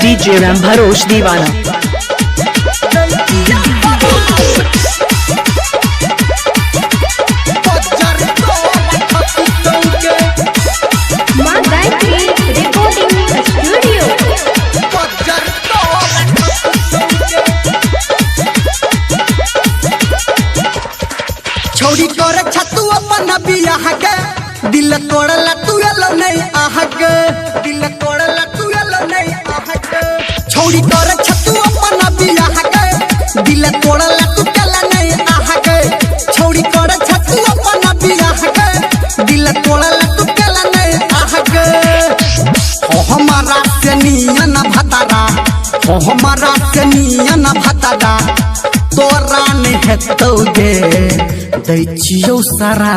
DJ bharosh Deewana। छोड़ी करे छतु अपन बियाह के दिल तोड़ला तू एलो नहीं आह के दिल तोड़ला तू एलो नहीं आह के छोड़ी करे छतु अपन बियाह के दिल तोड़ला तू केला नहीं आह के छोड़ी करे छतु अपन बियाह के दिल तोड़ला तू केला नहीं आह के ओ हमारा से नियन भतारा ओ हमारा से नियन भतारा तोरा नहीं हेतौगे दैचियो सरा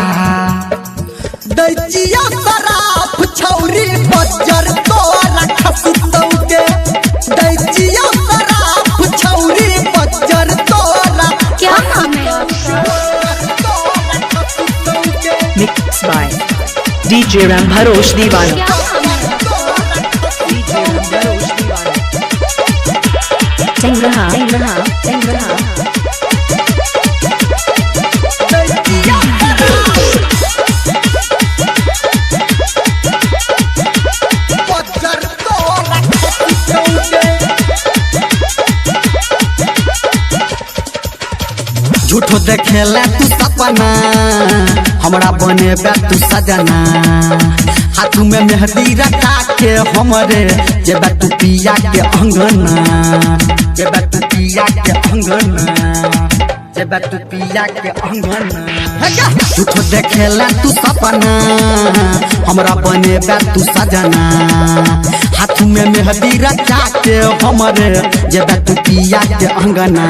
छौरी बजर तोरा खसतौगे दैचियो सरा छौरी बजर तोरा क्या नाम है Mixed by DJ bharosh Deewana। Tengraha झूठो देखेला तू सपना हमरा बने तू सजना हाथ में मेहंदी रखा के हमरे जेबा तू पिया के अंगना जेबा तू पिया के अंगना जेबा तू पिया के अंगना झूठो देखेला तू सपना हमरा बने तू सजना हाथ में मेहंदी रखा के हमरे जेबा तू पिया के अंगना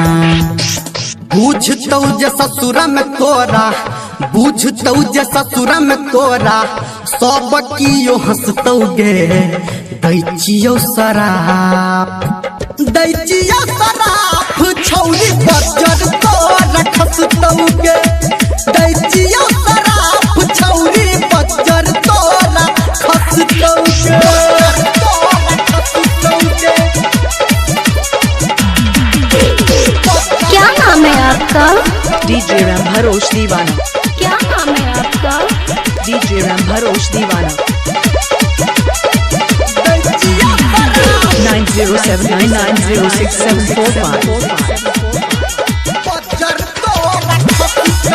बुझतौ जे ससुरा में तोरा बुझतौ जे ससुरा में तोरा सब कियो हंसतौगे दैचियो शराब छौरी बजर तोरा खसतौगे दैचियो शराब छौरी बजर तोरा खसतौगे क्या नाम है आपका DJ bharosh Deewana। क्या नाम है आपका DJ bharosh Deewana। 9079906745।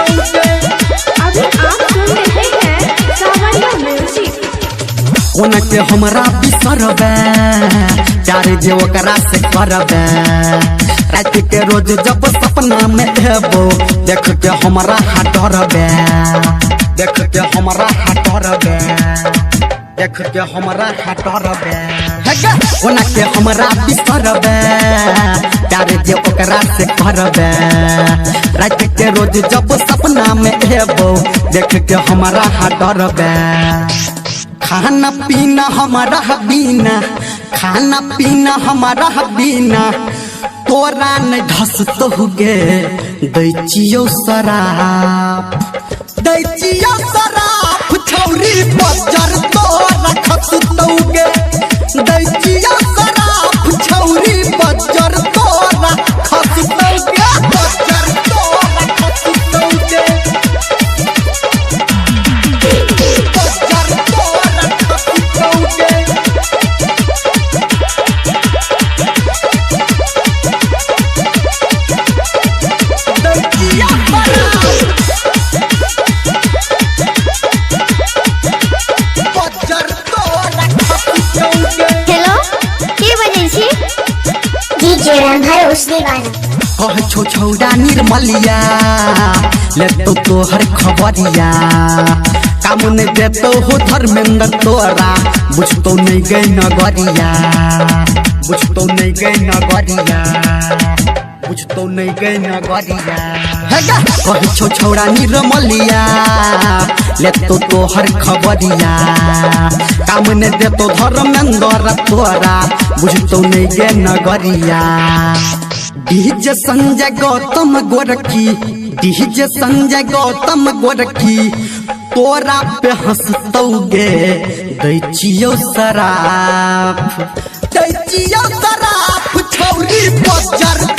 अभी आप सुन रहे हैं सावरिया म्यूजिक। कोना के हमरा बिसरबे चार जे ओकरा से करबे रात के रोज जब सपना में एबो देख के हमरा हटरबे देख के हमरा हटरबे देख के हमरा हटरबे कोना के हमरा बिसरबे चार जे ओकरा से करबे रात के रोज जब सपना में एबो देख के हमरा हटरबे खाना पीना हमारा बीना खाना पीना हमारा बीना तोरा नहीं धसतौगे दैचियो शराब छौरी बजर तोरा खसतौगे दैचियो शराब छौरी बजर तोरा खसतौगे बजर तोरा खसतौगे हेलो के बजै छी डीजे bharosh Deewana। कह छो छौड़ा निर्मलिया ले तो तोहर खबरिया काम ने देतो हो धर्मेंद्र तोरा बुझतो नहीं गई नगरिया बुझतो नहीं गई नगरिया बुझतो नहीं गई नगरिया कह छो छौड़ा निर्मलिया ले तो तोहर खबरिया काम ने देतो धर्मेंद्र तोरा बुझतो नहीं गई नगरिया डीजे संजय गौतम गोरखी डीजे संजय गौतम गोरखी तोरा पे हंसतौगे दैचियो शराब बजर